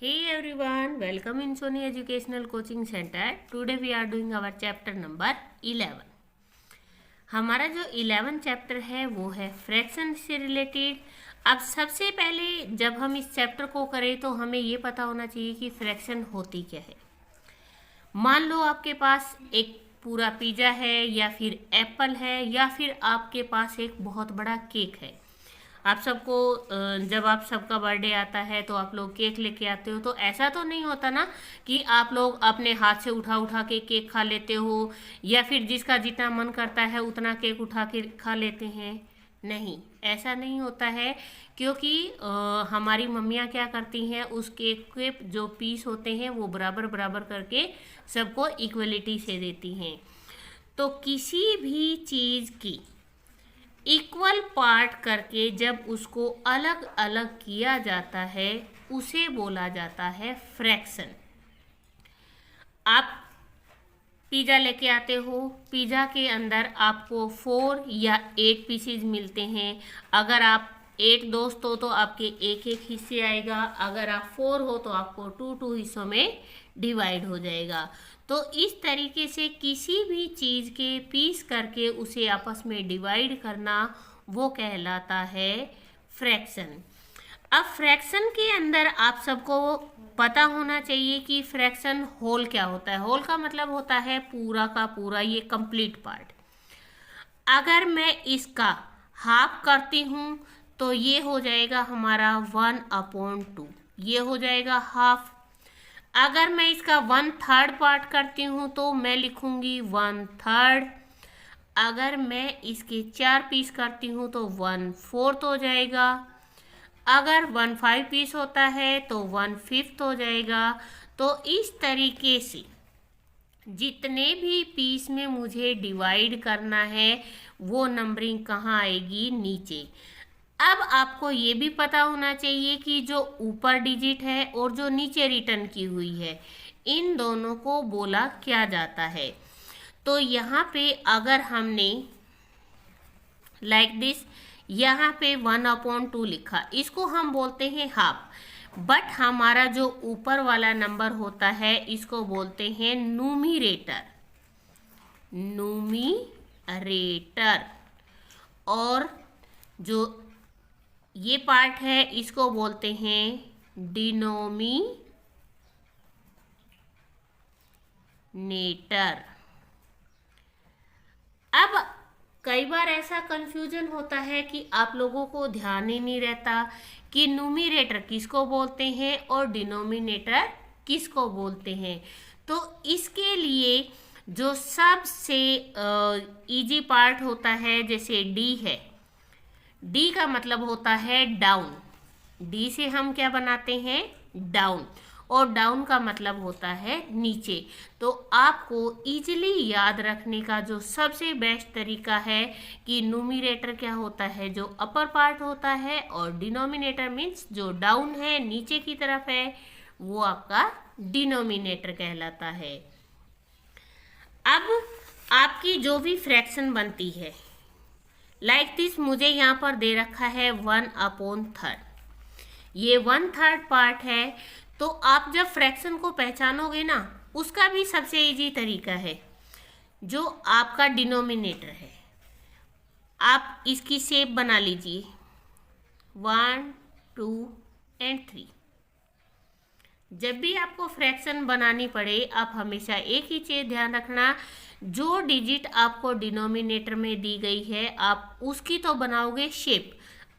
Hey everyone, welcome in Sony Educational Coaching Center. Today we are doing our chapter number 11. हमारा जो 11 chapter है वो है fraction से रिलेटेड। अब सबसे पहले जब हम इस चैप्टर को करें तो हमें ये पता होना चाहिए कि फ्रैक्शन होती क्या है। मान लो आपके पास एक पूरा पिज़्ज़ा है या फिर एप्पल है या फिर आपके पास एक बहुत बड़ा केक है। आप सबको जब आप सबका बर्थडे आता है तो आप लोग केक लेके आते हो, तो ऐसा तो नहीं होता ना कि आप लोग अपने हाथ से उठा उठा के केक खा लेते हो या फिर जिसका जितना मन करता है उतना केक उठा के खा लेते हैं। नहीं, ऐसा नहीं होता है, क्योंकि हमारी मम्मियाँ क्या करती हैं, उस केक के जो पीस होते हैं वो बराबर बराबर करके सबको इक्वलिटी से देती हैं। तो किसी भी चीज़ की इक्वल पार्ट करके जब उसको अलग अलग किया जाता है उसे बोला जाता है फ्रैक्शन। आप पिज़्ज़ा लेके आते हो, पिज़्ज़ा के अंदर आपको 4 या 8 पीसेज मिलते हैं। अगर आप 8 दोस्त हो तो आपके एक एक हिस्से आएगा, अगर आप 4 हो तो आपको 2 हिस्सों में डिवाइड हो जाएगा। तो इस तरीके से किसी भी चीज़ के पीस करके उसे आपस में डिवाइड करना वो कहलाता है फ्रैक्शन। अब फ्रैक्शन के अंदर आप सबको पता होना चाहिए कि फ्रैक्शन होल क्या होता है। होल का मतलब होता है पूरा का पूरा, ये कंप्लीट पार्ट। अगर मैं इसका हाफ करती हूँ तो ये हो जाएगा हमारा 1/2, ये हो जाएगा हाफ। अगर मैं इसका 1/3 पार्ट करती हूँ तो मैं लिखूँगी 1/3। अगर मैं इसके 4 पीस करती हूँ तो 1/4 हो जाएगा। अगर 1/5 पीस होता है तो 1/5 हो जाएगा। तो इस तरीके से जितने भी पीस में मुझे डिवाइड करना है वो नंबरिंग कहाँ आएगी, नीचे। अब आपको ये भी पता होना चाहिए कि जो ऊपर डिजिट है और जो नीचे रिटर्न की हुई है, इन दोनों को बोला क्या जाता है। तो यहाँ पे अगर हमने लाइक दिस यहाँ पे 1/2 लिखा, इसको हम बोलते हैं हाफ। बट हमारा जो ऊपर वाला नंबर होता है इसको बोलते हैं न्यूमरेटर। न्यूमरेटर। और जो ये पार्ट है इसको बोलते हैं डिनोमिनेटर। अब कई बार ऐसा कंफ्यूजन होता है कि आप लोगों को ध्यान ही नहीं रहता कि न्यूमरेटर किसको बोलते हैं और डिनोमिनेटर किसको बोलते हैं। तो इसके लिए जो सबसे इजी पार्ट होता है, जैसे डी है, डी का मतलब होता है डाउन। डी से हम क्या बनाते हैं, डाउन, और डाउन का मतलब होता है नीचे। तो आपको इजीली याद रखने का जो सबसे बेस्ट तरीका है कि न्यूमरेटर क्या होता है, जो अपर पार्ट होता है, और डिनोमिनेटर मीन्स जो डाउन है, नीचे की तरफ है, वो आपका डिनोमिनेटर कहलाता है। अब आपकी जो भी फ्रैक्शन बनती है लाइक दिस, मुझे यहाँ पर दे रखा है 1/3। ये 1/3 पार्ट है। तो आप जब फ्रैक्शन को पहचानोगे ना, उसका भी सबसे इजी तरीका है, जो आपका डिनोमिनेटर है, आप इसकी शेप बना लीजिए 1, 2 एंड 3। जब भी आपको फ्रैक्शन बनानी पड़े, आप हमेशा एक ही चीज़ ध्यान रखना, जो डिजिट आपको डिनोमिनेटर में दी गई है आप उसकी तो बनाओगे शेप।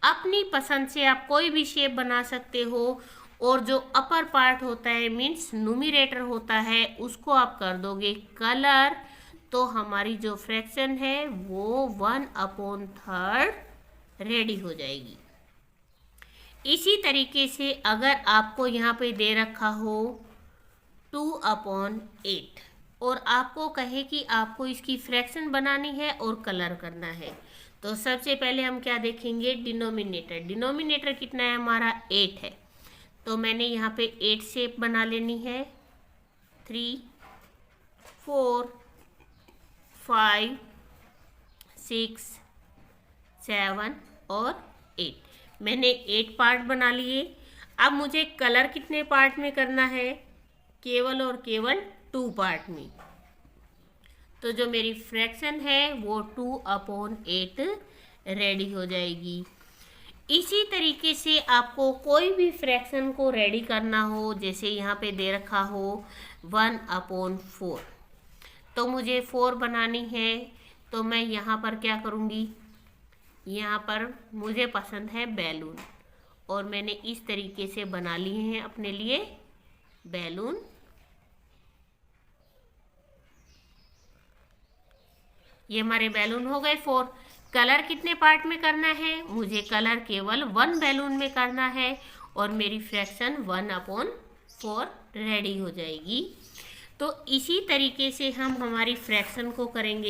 अपनी पसंद से आप कोई भी शेप बना सकते हो, और जो अपर पार्ट होता है मीन्स न्यूमरेटर होता है, उसको आप कर दोगे कलर। तो हमारी जो फ्रैक्शन है वो 1/3 रेडी हो जाएगी। इसी तरीके से अगर आपको यहाँ पे दे रखा हो 2/8 और आपको कहे कि आपको इसकी फ्रैक्शन बनानी है और कलर करना है, तो सबसे पहले हम क्या देखेंगे, डिनोमिनेटर। डिनोमिनेटर कितना है हमारा, 8 है। तो मैंने यहाँ पे 8 शेप बना लेनी है, 3, 4, 5, 6, 7 और 8। मैंने 8 पार्ट बना लिए। अब मुझे कलर कितने पार्ट में करना है, केवल और केवल 2 पार्ट में। तो जो मेरी फ्रैक्शन है वो 2/8 रेडी हो जाएगी। इसी तरीके से आपको कोई भी फ्रैक्शन को रेडी करना हो, जैसे यहाँ पे दे रखा हो 1/4, तो मुझे 4 बनानी है, तो मैं यहाँ पर क्या करूँगी, यहाँ पर मुझे पसंद है बैलून, और मैंने इस तरीके से बना लिए हैं अपने लिए बैलून। ये हमारे बैलून हो गए 4। कलर कितने पार्ट में करना है, मुझे कलर केवल 1 बैलून में करना है, और मेरी फ्रैक्शन 1/4 रेडी हो जाएगी। तो इसी तरीके से हम हमारी फ्रैक्शन को करेंगे।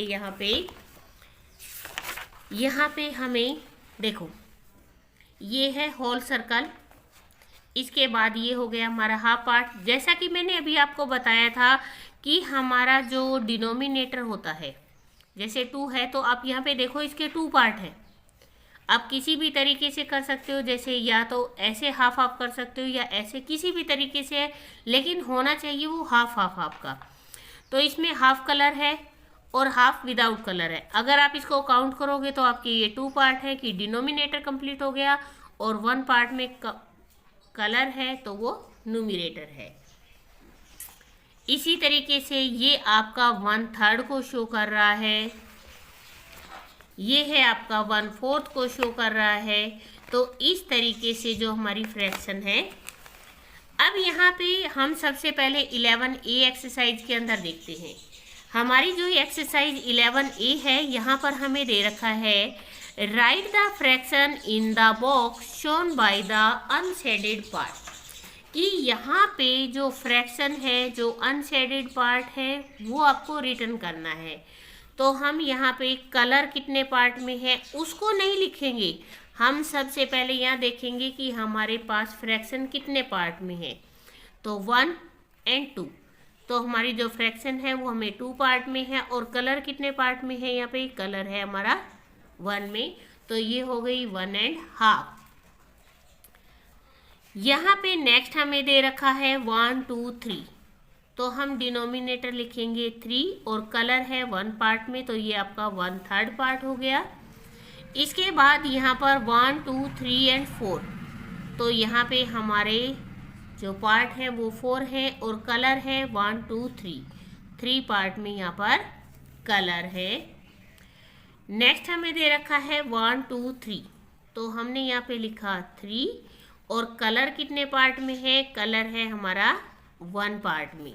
यहाँ पे हमें देखो, ये है होल सर्कल, इसके बाद ये हो गया हमारा हाफ पार्ट। जैसा कि मैंने अभी आपको बताया था कि हमारा जो डिनोमिनेटर होता है, जैसे 2 है तो आप यहाँ पे देखो इसके 2 पार्ट हैं। आप किसी भी तरीके से कर सकते हो, जैसे या तो ऐसे हाफ हाफ कर सकते हो या ऐसे, किसी भी तरीके से, लेकिन होना चाहिए वो हाफ हाफ आपका। तो इसमें हाफ कलर है और हाफ विदाउट कलर है। अगर आप इसको काउंट करोगे तो आपके ये 2 पार्ट है कि डिनोमिनेटर कंप्लीट हो गया, और 1 पार्ट में कलर है तो वो न्यूमरेटर है। इसी तरीके से ये आपका 1/3 को शो कर रहा है, ये है आपका 1/4 को शो कर रहा है। तो इस तरीके से जो हमारी फ्रैक्शन है। अब यहाँ पे हम सबसे पहले 11A एक्सरसाइज के अंदर देखते हैं। हमारी जो एक्सरसाइज 11A है, यहाँ पर हमें दे रखा है right the fraction in the box shown by the unshielded part, कि यहाँ पे जो फ्रैक्शन है, जो अनशेडेड पार्ट है, वो आपको रिटर्न करना है। तो हम यहाँ पे कलर कितने पार्ट में है उसको नहीं लिखेंगे, हम सबसे पहले यहाँ देखेंगे कि हमारे पास फ्रैक्शन कितने पार्ट में है। तो 1 और 2, तो हमारी जो फ्रैक्शन है वो हमें 2 पार्ट में है, और कलर कितने पार्ट में है, यहाँ पे कलर है हमारा 1 में, तो ये हो गई 1.5। यहाँ पे नेक्स्ट हमें दे रखा है 1 2 3, तो हम डिनोमिनेटर लिखेंगे 3, और कलर है 1 पार्ट में, तो ये आपका 1/3 पार्ट हो गया। इसके बाद यहाँ पर 1 2 3 और 4, तो यहाँ पे हमारे जो पार्ट है वो 4 है, और कलर है 1 2 3 पार्ट में यहाँ पर कलर है। नेक्स्ट हमें दे रखा है 1 2 3, तो हमने यहाँ पे लिखा 3, और कलर कितने पार्ट में है, कलर है हमारा 1 पार्ट में,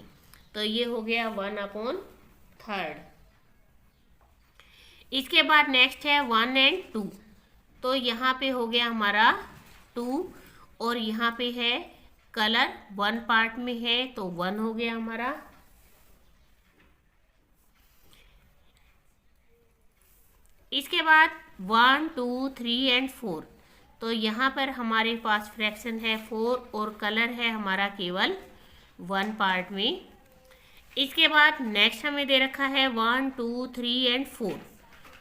तो ये हो गया 1/3। इसके बाद नेक्स्ट है 1 और 2, तो यहाँ पे हो गया हमारा 2, और यहाँ पे है कलर 1 पार्ट में है, तो 1 हो गया हमारा। इसके बाद 1 2 3 और 4, तो यहाँ पर हमारे पास फ्रैक्शन है 4, और कलर है हमारा केवल 1 पार्ट में। इसके बाद नेक्स्ट हमें दे रखा है 1 2 3 और 4,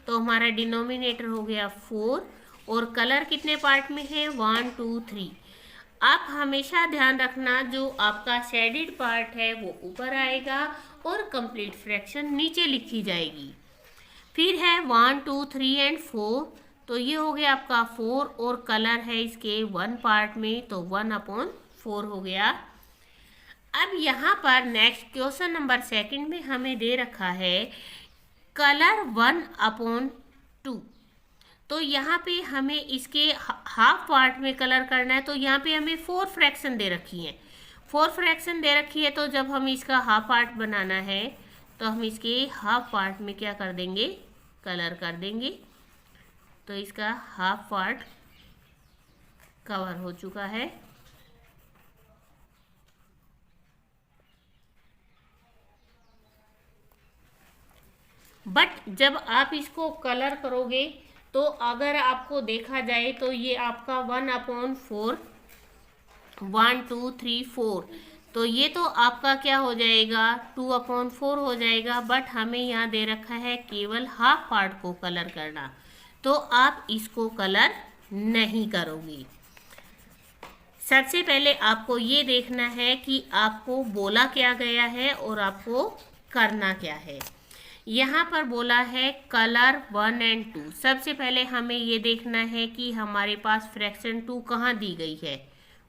तो हमारा डिनोमिनेटर हो गया 4, और कलर कितने पार्ट में है, 1 2 3। आप हमेशा ध्यान रखना, जो आपका शेडेड पार्ट है वो ऊपर आएगा और कंप्लीट फ्रैक्शन नीचे लिखी जाएगी। फिर है 1 2 3 और 4, तो ये हो गया आपका 4, और कलर है इसके 1 पार्ट में, तो 1/4 हो गया। अब यहाँ पर नेक्स्ट क्वेश्चन नंबर 2 में हमें दे रखा है कलर 1/2, तो यहाँ पे हमें इसके हाफ पार्ट में कलर करना है। तो यहाँ पे हमें 4 फ्रैक्शन दे रखी है, 4 फ्रैक्शन दे रखी है, तो जब हम इसका हाफ पार्ट बनाना है तो हम इसके हाफ पार्ट में क्या कर देंगे, कलर कर देंगे। तो इसका हाफ पार्ट कवर हो चुका है। बट जब आप इसको कलर करोगे तो अगर आपको देखा जाए तो ये आपका 1/4 1 2 3 4, तो ये तो आपका क्या हो जाएगा 2/4 हो जाएगा। बट हमें यहाँ दे रखा है केवल हाफ पार्ट को कलर करना, तो आप इसको कलर नहीं करोगे। सबसे पहले आपको ये देखना है कि आपको बोला क्या गया है और आपको करना क्या है। यहाँ पर बोला है कलर 1 और 2। सबसे पहले हमें ये देखना है कि हमारे पास फ्रैक्शन 2 कहाँ दी गई है,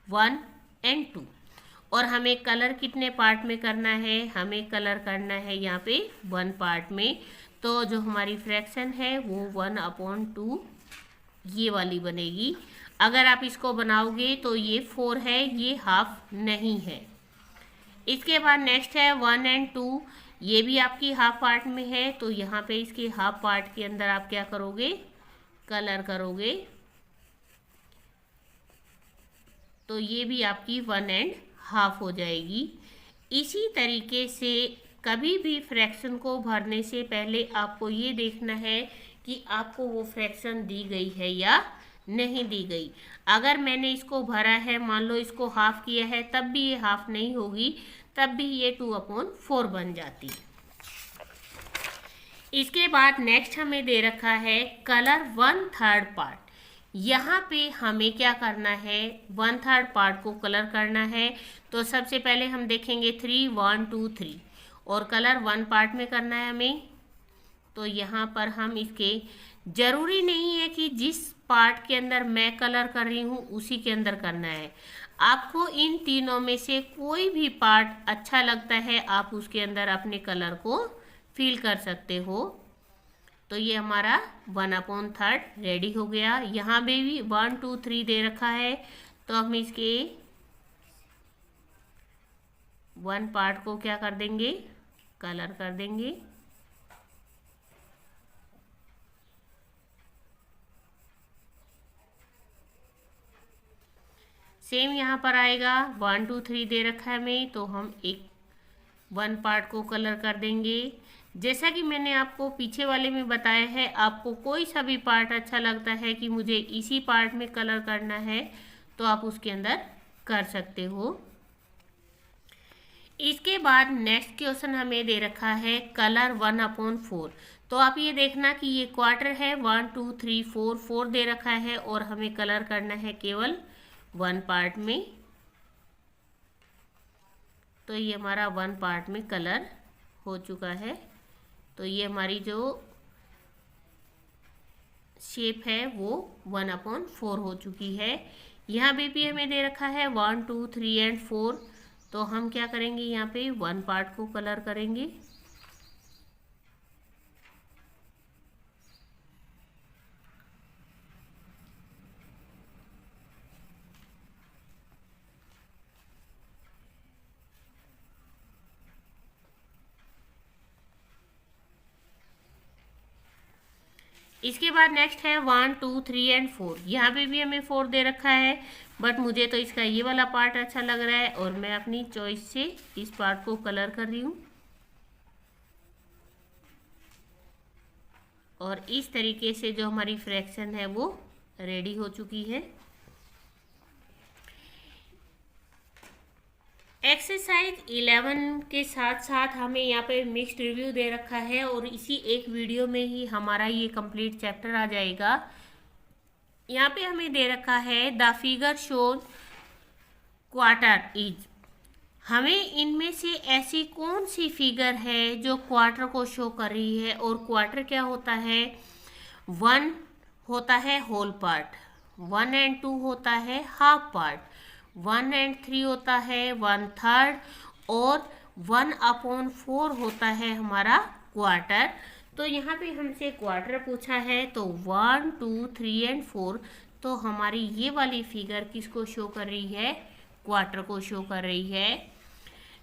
1 और 2। और हमें कलर कितने पार्ट में करना है, हमें कलर करना है यहाँ पे 1 पार्ट में। तो जो हमारी फ्रैक्शन है वो 1/2 ये वाली बनेगी। अगर आप इसको बनाओगे तो ये 4 है, ये हाफ नहीं है। इसके बाद नेक्स्ट है 1 और 2, ये भी आपकी हाफ पार्ट में है। तो यहाँ पे इसके हाफ पार्ट के अंदर आप क्या करोगे, कलर करोगे। तो ये भी आपकी 1.5 हो जाएगी। इसी तरीके से कभी भी फ्रैक्शन को भरने से पहले आपको ये देखना है कि आपको वो फ्रैक्शन दी गई है या नहीं दी गई। अगर मैंने इसको भरा है, मान लो इसको हाफ किया है, तब भी ये हाफ नहीं होगी, तब भी ये 2/4 बन जाती है। इसके बाद नेक्स्ट हमें दे रखा है कलर 1/3 पार्ट। यहाँ पे हमें क्या करना है, 1/3 पार्ट को कलर करना है। तो सबसे पहले हम देखेंगे 3 1 2 3 और कलर 1 पार्ट में करना है हमें। तो यहाँ पर हम इसके, जरूरी नहीं है कि जिस पार्ट के अंदर मैं कलर कर रही हूँ उसी के अंदर करना है। आपको इन तीनों में से कोई भी पार्ट अच्छा लगता है, आप उसके अंदर अपने कलर को फिल कर सकते हो। तो ये हमारा 1/3 रेडी हो गया। यहाँ पे भी 1 2 3 दे रखा है, तो हम इसके 1 पार्ट को क्या कर देंगे, कलर कर देंगे। सेम यहाँ पर आएगा 1 2 3 दे रखा है हमें, तो हम एक 1 पार्ट को कलर कर देंगे। जैसा कि मैंने आपको पीछे वाले में बताया है, आपको कोई सा भी पार्ट अच्छा लगता है कि मुझे इसी पार्ट में कलर करना है, तो आप उसके अंदर कर सकते हो। इसके बाद नेक्स्ट क्वेश्चन हमें दे रखा है कलर 1/4। तो आप ये देखना कि ये क्वार्टर है, 1 2 3 4 दे रखा है और हमें कलर करना है केवल 1 पार्ट में। तो ये हमारा 1 पार्ट में कलर हो चुका है। तो ये हमारी जो शेप है वो 1/4 हो चुकी है। यहाँ भी हमें दे रखा है 1 2 3 और 4। तो हम क्या करेंगे, यहाँ पे 1 पार्ट को कलर करेंगे। इसके बाद नेक्स्ट है 1 2 3 और 4। यहाँ पे भी हमें 4 दे रखा है, बट मुझे तो इसका ये वाला पार्ट अच्छा लग रहा है और मैं अपनी चॉइस से इस पार्ट को कलर कर रही हूँ। और इस तरीके से जो हमारी फ्रैक्शन है वो रेडी हो चुकी है। एक्सरसाइज 11 के साथ साथ हमें यहाँ पे मिक्स्ड रिव्यू दे रखा है और इसी एक वीडियो में ही हमारा ये कंप्लीट चैप्टर आ जाएगा। यहाँ पे हमें दे रखा है the figure shows quarter is. हमें इनमें से ऐसी कौन सी फिगर है जो क्वार्टर को शो कर रही है। और क्वार्टर क्या होता है, 1 होता है होल पार्ट, 1 और 2 होता है हाफ पार्ट, 1 और 3 होता है 1/3 और 1/4 होता है हमारा क्वार्टर। तो यहाँ पे हमसे क्वार्टर पूछा है, तो 1 2 3 और 4। तो हमारी ये वाली फिगर किसको शो कर रही है, क्वार्टर को शो कर रही है।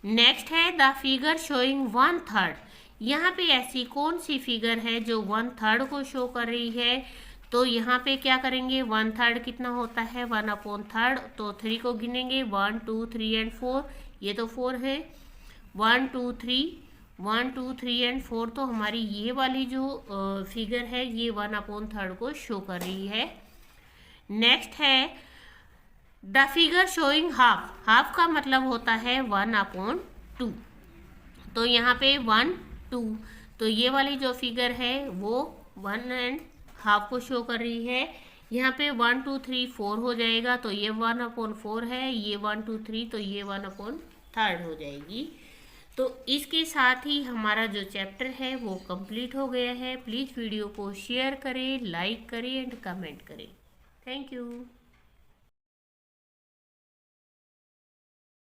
नेक्स्ट है द फिगर शोइंग 1/3। यहाँ पे ऐसी कौन सी फिगर है जो 1/3 को शो कर रही है। तो यहाँ पे क्या करेंगे, 1/3 कितना होता है, 1/3। तो 3 को गिनेंगे, 1 2 3 और 4। ये तो 4 है, 1 2 3 1 2 3 और 4। तो हमारी ये वाली जो फिगर है ये 1/3 को शो कर रही है। नेक्स्ट है the figure showing half. Half का मतलब होता है 1/2। तो यहाँ पे 1 2, तो ये वाली जो फिगर है वो 1.5 को शो कर रही है। यहाँ पे 1 2 3 4 हो जाएगा, तो ये 1/4 है, ये 1 2 3, तो ये 1/3 हो जाएगी। तो इसके साथ ही हमारा जो चैप्टर है वो कंप्लीट हो गया है। प्लीज़ वीडियो को शेयर करें, लाइक करें एंड कमेंट करें। Thank you.